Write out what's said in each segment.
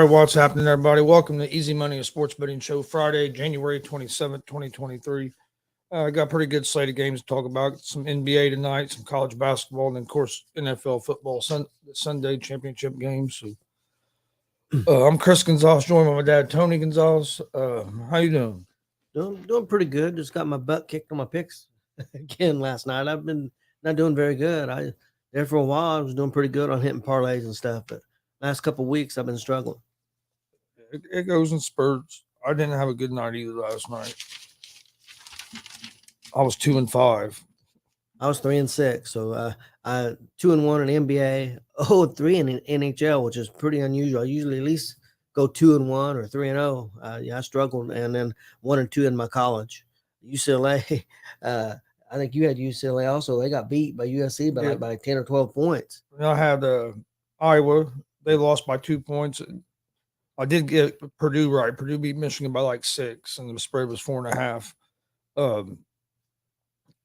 right, what's happening, everybody? Welcome to Easy Money, a sports betting show, Friday, January 27th, 2023. I got a pretty good slate of games to talk about. Some NBA tonight, some college basketball, and then, of course, NFL football, Sunday championship games. So, I'm Chris Gonzalez, joined by my dad, Tony Gonzalez. How you doing? Doing pretty good. Just got my butt kicked on my picks again last night. I've been not doing very good. There for a while I was doing pretty good on hitting parlays and stuff, but last couple of weeks I've been struggling. It goes in spurts. I didn't have a good night either last night. I was 2-5. I was 3-6, so 2-1 in NBA, 0-3 in NHL, which is pretty unusual. I usually at least go 2-1 or 3-0. Yeah, I struggled, and then 1-2 in my college. UCLA, I think you had UCLA also. They got beat by USC by 10 or 12 points. I had Iowa. They lost by 2 points. I did get Purdue right. Purdue beat Michigan by like 6, and the spread was 4.5.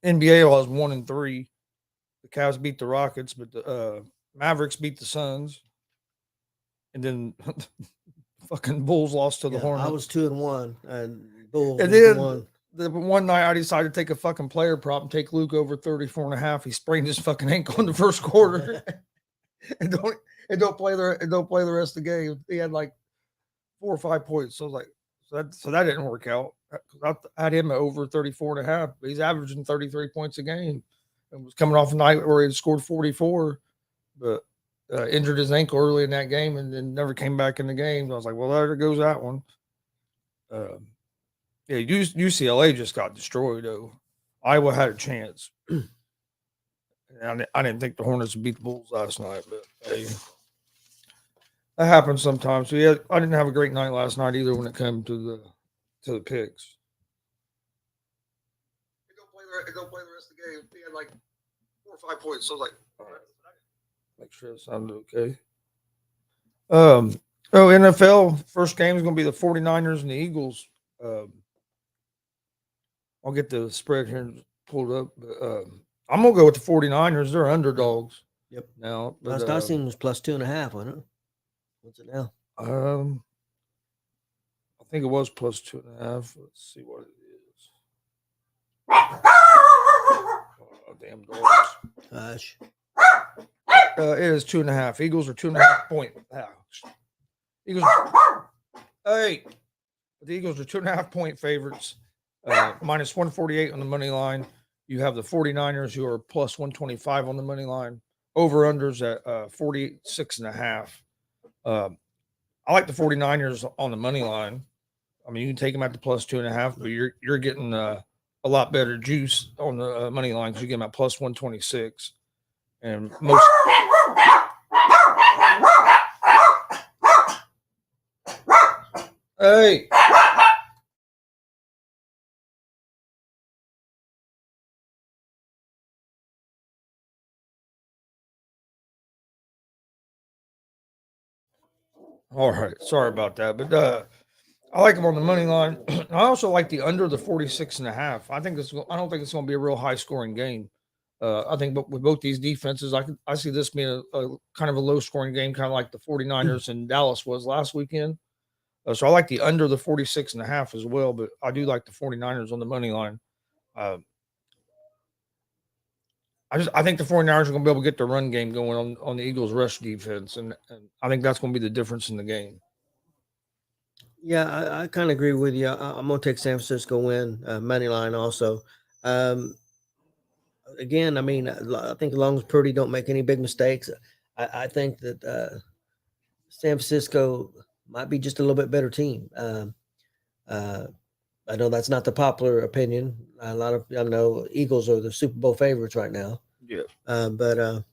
NBA was 1-3. The Cavs beat the Rockets, but the Mavericks beat the Suns, and then fucking Bulls lost to the Hornets. I was 2-1, and Bulls. And then the one night I decided to take a fucking player prop and take Luke over 34.5. He sprained his fucking ankle in the first quarter, and don't play the rest of the game. He had like 4 or 5 points. So I was like, so that didn't work out. I had him at over 34.5. But he's averaging 33 points a game, and was coming off a night where he had scored 44, but injured his ankle early in that game and then never came back in the game. I was like, well, there goes that one. Yeah, UCLA just got destroyed, though. Iowa had a chance. I didn't think the Hornets would beat the Bulls last night, but hey, that happens sometimes. So yeah, I didn't have a great night last night either when it came to the picks. It don't play the rest of the game. He had like 4 or 5 points. So I was like, all right, make sure it sounded okay. NFL first game is going to be the 49ers and the Eagles. I'll get the spread here pulled up. But, I'm going to go with the 49ers. They're underdogs. Yep. Now, last I seen was plus 2.5, wasn't it? What's it now? I think it was plus 2.5. Let's see what it is. Oh, damn dogs. Gosh. It is 2.5. Eagles are 2.5 point. Eagles. Hey, the Eagles are 2.5 point favorites. Minus 148 on the money line. You have the 49ers who are plus 125 on the money line. Over-unders at 46.5. I like the 49ers on the money line. I mean, you can take them at the plus 2.5, but you're getting a lot better juice on the money line because you get them at plus 126. And most. Hey. All right. Sorry about that. But I like them on the money line. I also like the under the 46.5. I don't think it's going to be a real high scoring game. I think with both these defenses, I see this being a kind of a low scoring game, kind of like the 49ers and Dallas was last weekend. So I like the under the 46.5 as well, but I do like the 49ers on the money line. I think the 49ers are going to be able to get the run game going on the Eagles' rush defense, and I think that's going to be the difference in the game. Yeah, I kind of agree with you. I'm going to take San Francisco win, money line also. Again, I mean, I think as long as Purdy don't make any big mistakes, I think that San Francisco might be just a little bit better team. I know that's not the popular opinion. A lot of I know Eagles are the Super Bowl favorites right now. Yeah. But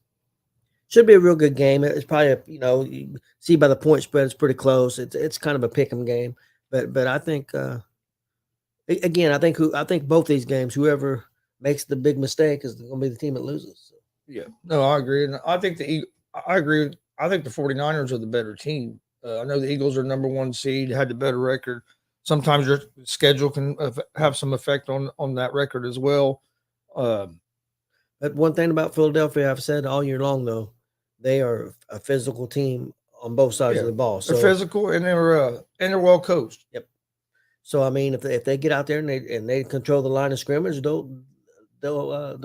should be a real good game. It's probably you see by the point spread, it's pretty close. It's kind of a pick'em game. But I think again, I think both these games, whoever makes the big mistake is going to be the team that loses. So. Yeah. No, I agree, and I agree. I think the 49ers are the better team. I know the Eagles are number 1 seed, had the better record. Sometimes your schedule can have some effect on that record as well. But one thing about Philadelphia, I've said all year long, though, they are a physical team on both sides of Yeah. the ball. They're So physical and they're well coached. So I mean, if they get out there and they control the line of scrimmage, they'll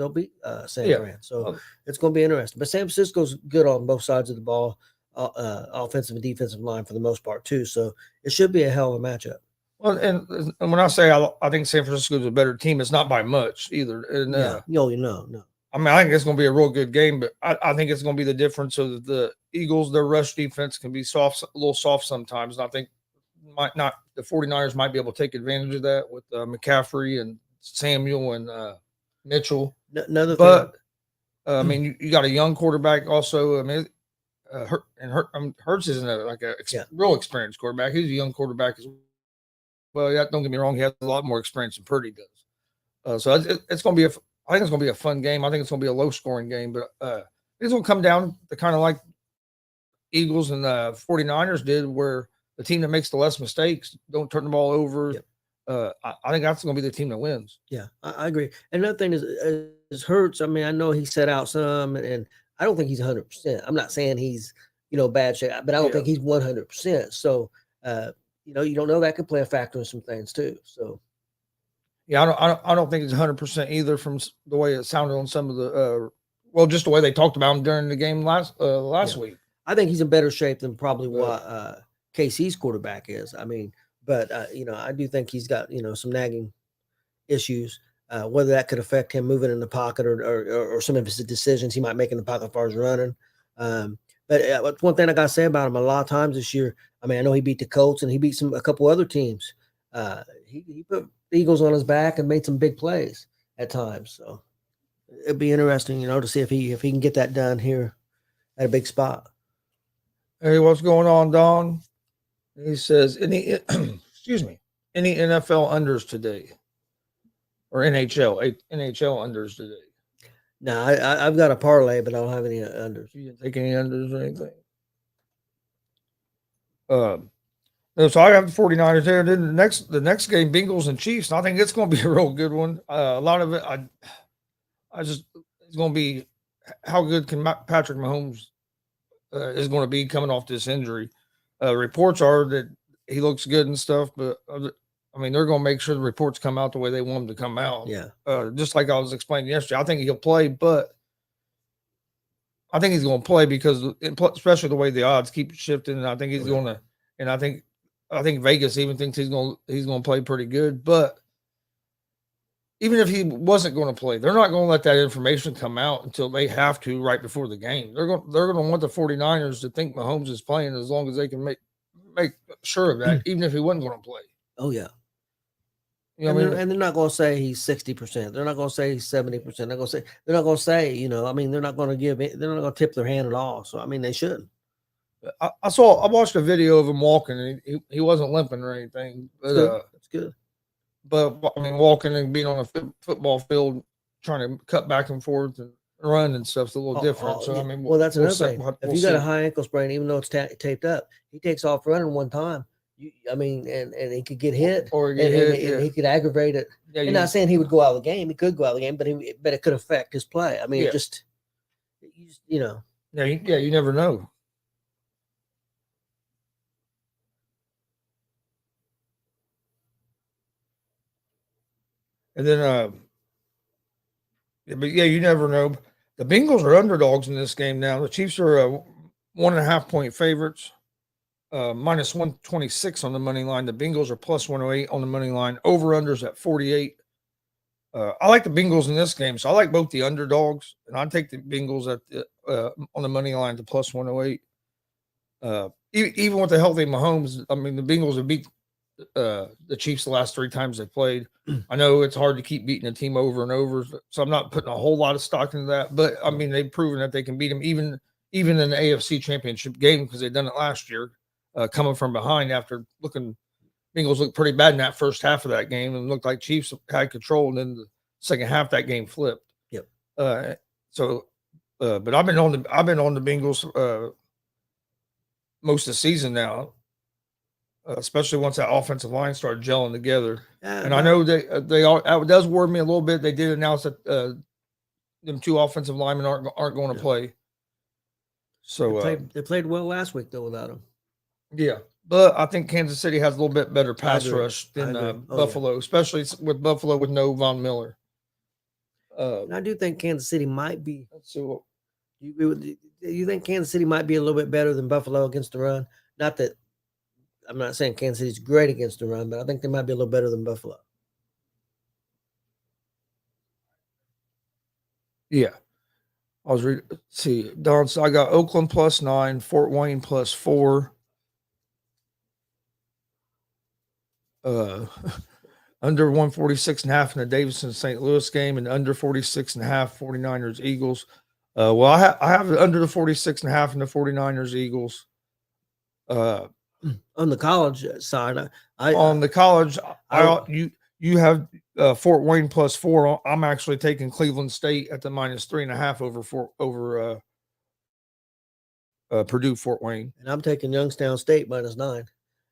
beat San Yeah. Fran. So Well, it's going to be interesting. But San Francisco's good on both sides of the ball, offensive and defensive line for the most part too. So it should be a hell of a matchup. Well, and when I say I think San Francisco's a better team, it's not by much either. And No. I mean, I think it's going to be a real good game, but I think it's going to be the difference of the Eagles. Their rush defense can be soft, a little soft sometimes, and I think the 49ers might be able to take advantage of that with McCaffrey and Samuel and Mitchell. Another But thing, I mean, you got a young quarterback also. I mean, Hurts isn't real experienced quarterback. He's a young quarterback as well. Yeah, don't get me wrong; he has a lot more experience than Purdy does. So it's going to be I think it's going to be a fun game. I think it's going to be a low scoring game, but it's going to come down to kind of like Eagles and 49ers did, where the team that makes the less mistakes don't turn the ball over. Yep. I think that's going to be the team that wins. Yeah, I agree. And another thing is Hurts. I mean, I know he set out some, and I don't think he's 100%. I'm not saying he's bad shape, but I don't think he's 100%. So you don't know, that could play a factor in some things too. So. Yeah, I don't think it's 100% either from the way it sounded on some of the just the way they talked about him during the game last week. I think he's in better shape than probably what KC's quarterback is. I mean, but I do think he's got some nagging issues. Whether that could affect him moving in the pocket or some of his decisions he might make in the pocket as far as running. But one thing I got to say about him, a lot of times this year, I mean, I know he beat the Colts and he beat a couple other teams. He put the Eagles on his back and made some big plays at times. So it'd be interesting, to see if he can get that done here at a big spot. Hey, what's going on, Don? He says, any any NFL unders today, or NHL unders today? No, I've got a parlay, but I don't have any unders. You didn't take any unders or anything? So I have the 49ers there. Then the next game, Bengals and Chiefs. And I think it's going to be a real good one. A lot of it, it's going to be how good can Patrick Mahomes is going to be coming off this injury. Reports are that he looks good and stuff, but I mean, they're going to make sure the reports come out the way they want them to come out. Yeah. Just like I was explaining yesterday, I think he'll play, but I think he's going to play because, especially the way the odds keep shifting, and I think he's going to. And I think Vegas even thinks he's going to play pretty good. But even if he wasn't going to play, they're not going to let that information come out until they have to right before the game. They're going to want the 49ers to think Mahomes is playing as long as they can make sure of that, even if he wasn't going to play. Oh yeah. And they're not going to say he's 60%. They're not going to say he's 70%. They're not going to say, I mean, they're not going to tip their hand at all. So I mean, they should. I watched a video of him walking, and he wasn't limping or anything. But that's good. But I mean, walking and being on a football field, trying to cut back and forth and run and stuff's a little different. So I mean, that's another thing. If you got a high ankle sprain, even though it's taped up, he takes off running one time. And he could get hit, or and he could aggravate it. Yeah, I'm not saying he would go out of the game. He could go out of the game, but it could affect his play. I mean, Yeah, you never know. And then, but yeah, you never know. The Bengals are underdogs in this game now. The Chiefs are 1.5 point favorites, minus 126 on the money line. The Bengals are plus 108 on the money line. Over unders at 48. I like the Bengals in this game, so I like both the underdogs, and I take the Bengals on the money line to plus 108. Even with the healthy Mahomes, I mean, the Bengals have beat the Chiefs the last 3 times they played. I know it's hard to keep beating a team over and over, so I'm not putting a whole lot of stock into that. But I mean, they've proven that they can beat them even in the AFC Championship game, because they've done it last year, coming from behind after Bengals looked pretty bad in that first half of that game and looked like Chiefs had control, and then the second half that game flipped. Yep. But I've been on the Bengals most of the season now. Especially once that offensive line started gelling together. And I know they it does worry me a little bit. They did announce that them 2 offensive linemen aren't going to play. So They played well last week though without him. yeah, but I think Kansas City has a little bit better pass agree. rush than I agree. Oh, Buffalo, especially with Buffalo with no Von Miller. And I do think Kansas City might be. Let's see what You think Kansas City might be a little bit better than Buffalo against the run? Not that I'm not saying Kansas City's great against the run, but I think they might be a little better than Buffalo. Yeah. I was reading. See, Don, so I got Oakland +9, Fort Wayne +4. Under 146.5 in the Davidson St. Louis game and under 46.5 49ers Eagles. Well, I have it under the 46.5 in the 49ers Eagles. On the college side, On the college, you have Fort Wayne +4. I'm actually taking Cleveland State at the -3.5 over Purdue Fort Wayne. and I'm taking Youngstown State -9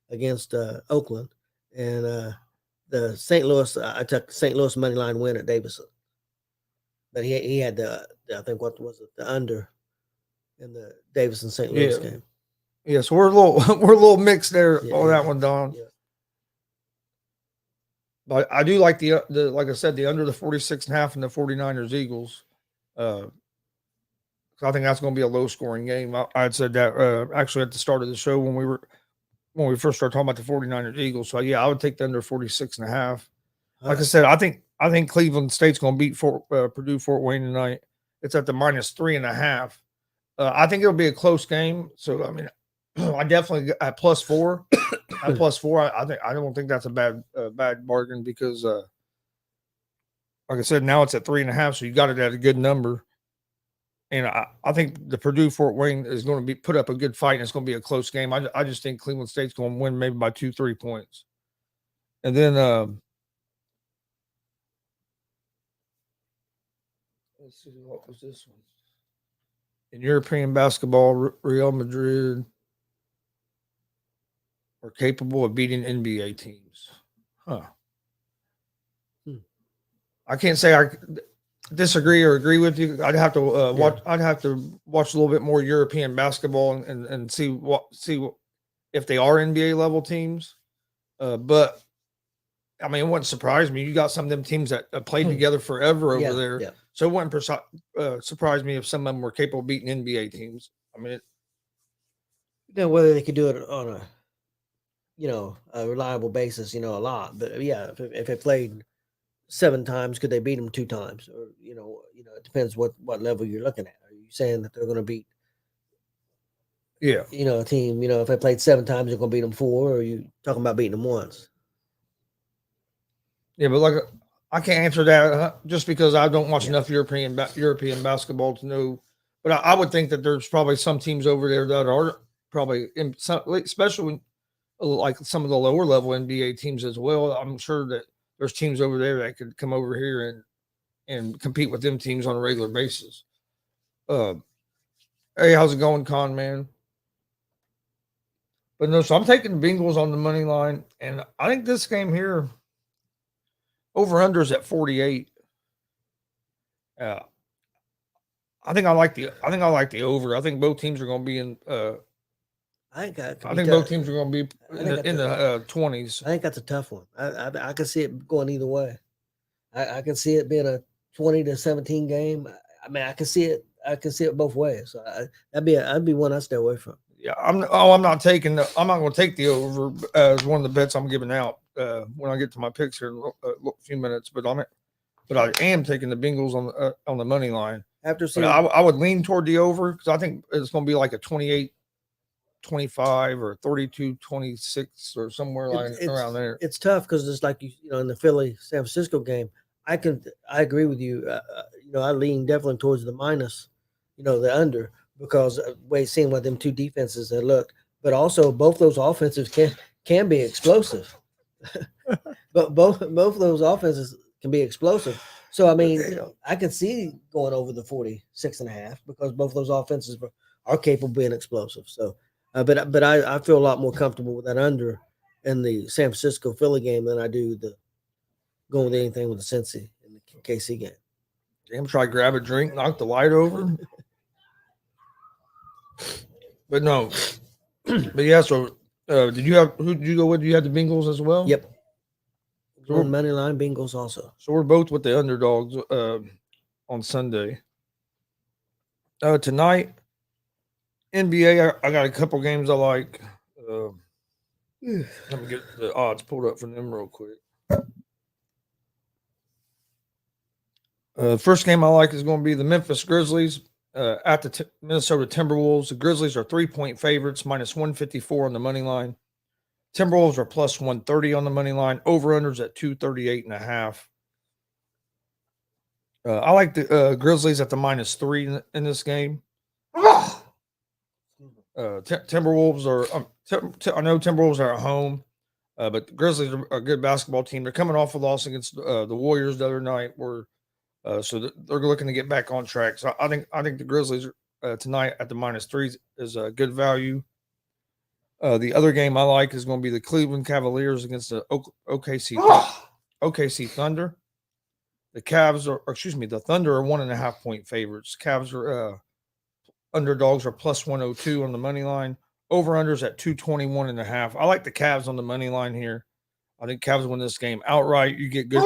against Oakland, and the St. Louis. I took St. Louis money line win at Davidson, but he had I think what was it, the under in the Davidson St. Louis game. Yeah, so we're a little mixed there on that one, Don. Yeah. But I do like the like I said, the under the 46.5 in the 49ers Eagles. I think that's going to be a low scoring game. I had said that actually at the start of the show when we first started talking about the 49ers Eagles. So yeah, I would take the under 46.5. Like I said, I think Cleveland State's going to beat Purdue Fort Wayne tonight. It's at the -3.5. I think it'll be a close game. So I mean, I definitely at +4. At +4, I don't think that's a bad bargain because, like I said, now it's at 3.5, so you got it at a good number. And I think the Purdue Fort Wayne is going to be put up a good fight, and it's going to be a close game. I just think Cleveland State's going to win maybe by 2-3 points. And then let's see, what was this one? In European basketball, Real Madrid are capable of beating NBA teams. Huh. I can't say I disagree or agree with you. I'd have to watch. I'd have to watch a little bit more European basketball and see if they are NBA level teams. But I mean, it wouldn't surprise me. You got some of them teams that played together forever over there. Yeah. So it wouldn't surprise me if some of them were capable of beating NBA teams. I mean, Whether they could do it on a reliable basis, a lot. But yeah, if they played 7 times, could they beat them 2 times? Or it depends what level you're looking at. Are you saying that they're going to beat? Yeah. A team. If they played 7 times, they're going to beat them 4. Or are you talking about beating them once? Yeah, but like I can't answer that just because I don't watch enough European basketball to know. But I would think that there's probably some teams over there that are probably especially when, like some of the lower level NBA teams as well. I'm sure that there's teams over there that could come over here and compete with them teams on a regular basis. Hey, how's it going, Con man? But no, so I'm taking the Bengals on the money line, and I think this game here over under is at 48. I think I like the over. I think both teams are going to be in. I think both teams are going to be in the 20s. I think that's a tough one. I can see it going either way. I can see it being a 20-17 game. I mean, I can see it both ways. So that'd be one I stay away from. Yeah, I'm not going to take the over as one of the bets I'm giving out when I get to my picks here in a few minutes. But I am taking the Bengals on the money line. I would lean toward the over because I think it's going to be like a 28-25 or 32-26 or somewhere around there. It's tough because it's like in the Philly San Francisco game. I agree with you. I lean definitely towards the minus, the under, because seeing what them 2 defenses have looked, but also both those offenses can be explosive. But both of those offenses can be explosive. So I mean, I can see going over the 46.5 because both of those offenses are capable of being explosive. So, but I feel a lot more comfortable with that under in the San Francisco Philly game than I do going with anything with the Cincy in the KC game. Damn, try to grab a drink, knock the light over. But no, but yeah. So did you have who did you go with? You had the Bengals as well. Yep. So On we're, money line Bengals also. so we're both with the underdogs on Sunday. Tonight, NBA. I got a couple games I like. Let me get the odds pulled up for them real quick. First game I like is going to be the Memphis Grizzlies at the Minnesota Timberwolves. The Grizzlies are 3-point favorites, minus 154 on the money line. Timberwolves are plus 130 on the money line. Over-unders at 238.5. I like the Grizzlies at the minus 3 in this game. Timberwolves are. I know Timberwolves are at home, but the Grizzlies are a good basketball team. They're coming off a loss against the Warriors the other night, so they're looking to get back on track. So I think the Grizzlies tonight at the minus 3 is a good value. The other game I like is going to be the Cleveland Cavaliers against the OKC Thunder. The the Thunder are 1.5-point favorites. Cavs are underdogs are plus 102 on the money line. Over-unders at 221.5. I like the Cavs on the money line here. I think Cavs win this game outright. You get good.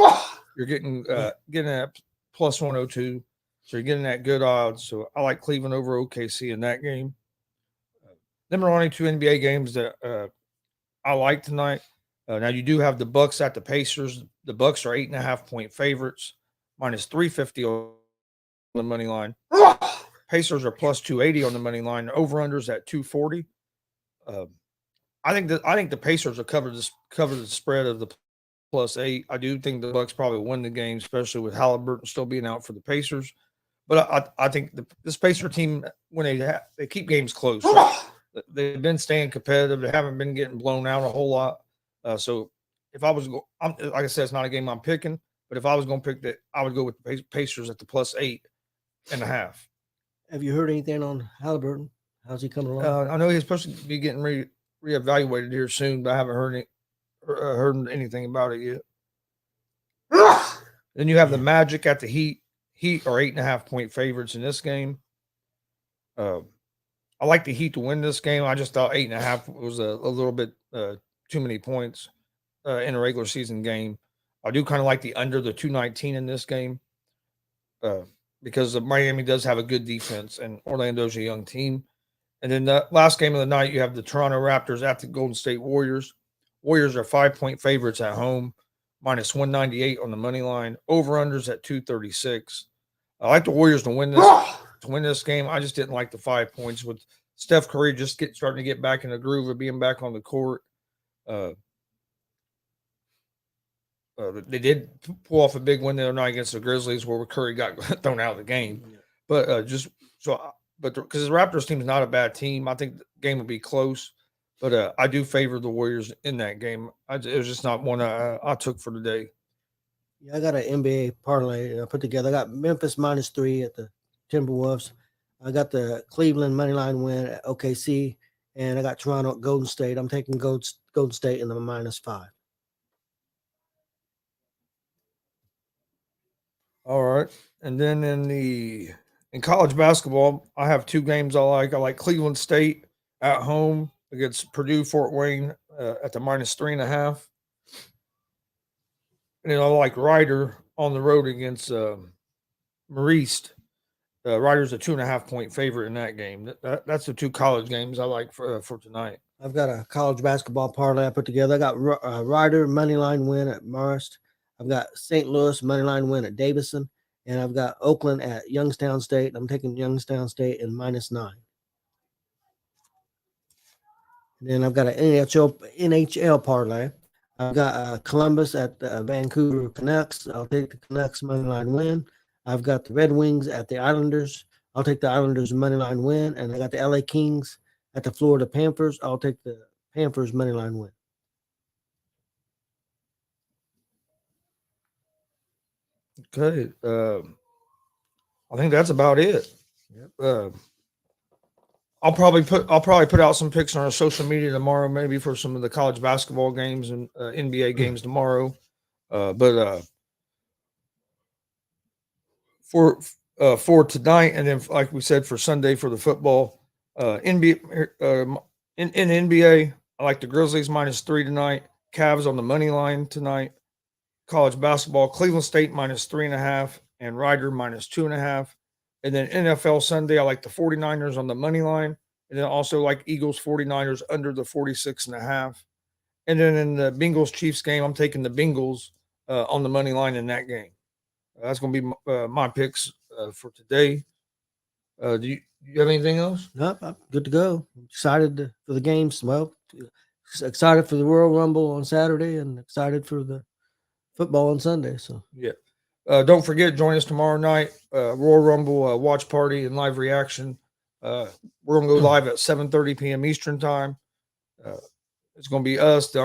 You're getting at plus 102, so you're getting that good odds. So I like Cleveland over OKC in that game. Them are only two NBA games that I like tonight. Now you do have the Bucks at the Pacers. The Bucks are 8.5-point favorites, minus 350 on the money line. Pacers are plus 280 on the money line. Over-unders at 240. I think the Pacers will cover the spread of the +8. I do think the Bucks probably win the game, especially with Halliburton still being out for the Pacers. But I think this Pacer team, when they keep games close, they've been staying competitive. They haven't been getting blown out a whole lot. So if I was like I said, it's not a game I'm picking. But if I was going to pick that, I would go with the Pacers at the +8.5. Have you heard anything on Halliburton? How's he coming along? I know he's supposed to be getting reevaluated here soon, but I haven't heard anything about it yet. Then you have the Magic at the Heat. Heat are 8.5-point favorites in this game. I like the Heat to win this game. I just thought 8.5 was a little bit too many points in a regular season game. I do kind of like the under the 219 in this game because Miami does have a good defense and Orlando's a young team. And then the last game of the night, you have the Toronto Raptors at the Golden State Warriors. Warriors are 5-point favorites at home, minus 198 on the money line. Over-unders at 236. I like the Warriors to win this game. I just didn't like the 5 points with Steph Curry just starting to get back in the groove of being back on the court. They did pull off a big win the other night against the Grizzlies where Curry got thrown out of the game. But because the Raptors team is not a bad team, I think the game will be close. But I do favor the Warriors in that game. It was just not one I took for today. Yeah, I got an NBA parlay I put together. I got Memphis -3 at the Timberwolves. I got the Cleveland moneyline win at OKC, and I got Toronto at Golden State. I'm taking Golden State in the -5. All right, and then in college basketball, I have two games I like. I like Cleveland State at home against Purdue Fort Wayne at the -3.5. And then I like Ryder on the road against Marist. Ryder's a 2.5-point favorite in that game. That's the two college games I like for tonight. I've got a college basketball parlay I put together. I got Ryder moneyline win at Marist. I've got St. Louis moneyline win at Davison, and I've got Oakland at Youngstown State. I'm taking Youngstown State in -9. And then I've got an NHL parlay. I've got Columbus at the Vancouver Canucks. I'll take the Canucks moneyline win. I've got the Red Wings at the Islanders. I'll take the Islanders moneyline win. And I got the LA Kings at the Florida Panthers. I'll take the Panthers moneyline win. Okay. I think that's about it. Yep. I'll probably put out some pics on our social media tomorrow, maybe for some of the college basketball games and NBA games tomorrow. But for tonight, and then like we said for Sunday for the football, NBA in NBA, I like the Grizzlies -3 tonight. Cavs on the money line tonight. College basketball, Cleveland State -3.5 and Rider -2.5. And then NFL Sunday, I like the 49ers on the money line. And then also like Eagles 49ers under the 46.5. And then in the Bengals Chiefs game, I'm taking the Bengals on the money line in that game. That's going to be my picks for today. Do you have anything else? Nope, I'm good to go. Excited for the games. Well, excited for the Royal Rumble on Saturday and excited for the football on Sunday. So Yeah. Don't forget, join us tomorrow night, Royal Rumble watch party and live reaction. We're going to go live at 7:30 p.m. Eastern time. It's going to be us, the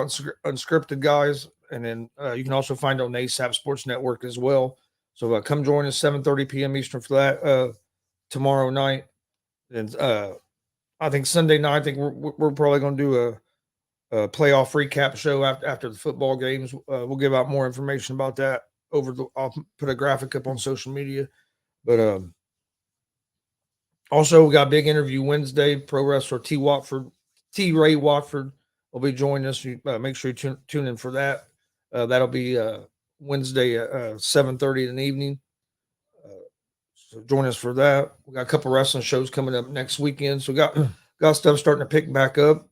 unscripted guys, and then you can also find it on the ASAP Sports Network as well. So come join us 7:30 p.m. Eastern for that tomorrow night. And I think Sunday night, I think we're probably going to do a playoff recap show after the football games. We'll give out more information about that I'll put a graphic up on social media. But also we got a big interview Wednesday. Pro wrestler T. Ray Watford will be joining us. Make sure you tune in for that. That'll be Wednesday at 7:30 in the evening. So join us for that. We got a couple wrestling shows coming up next weekend. So got stuff starting to pick back up.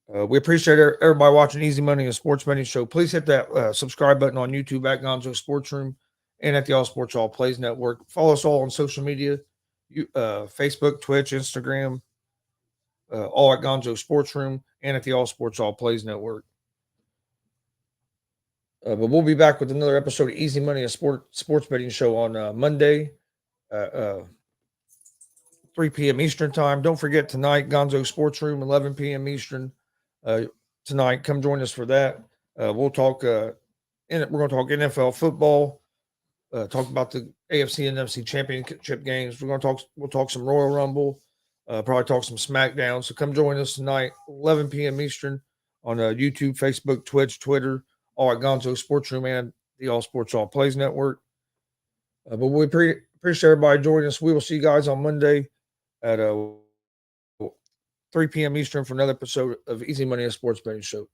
We appreciate everybody watching Easy Money and Sports Betting Show. Please hit that subscribe button on YouTube at Gonzo Sports Room and at the All Sports All Plays Network. Follow us all on social media, Facebook, Twitch, Instagram, all at Gonzo Sports Room and at the All Sports All Plays Network. But we'll be back with another episode of Easy Money and Sports Betting Show on Monday. 3 p.m. Eastern time. Don't forget tonight, Gonzo Sports Room, 11 p.m. Eastern tonight. Come join us for that. We'll talk. We're going to talk NFL football. Talk about the AFC and NFC championship games. We'll talk some Royal Rumble. Probably talk some SmackDown. So come join us tonight, 11 p.m. Eastern on YouTube, Facebook, Twitch, Twitter, all at Gonzo Sports Room and the All Sports All Plays Network. But we appreciate everybody joining us. We will see you guys on Monday at 3 p.m. Eastern for another episode of Easy Money and Sports Betting Show.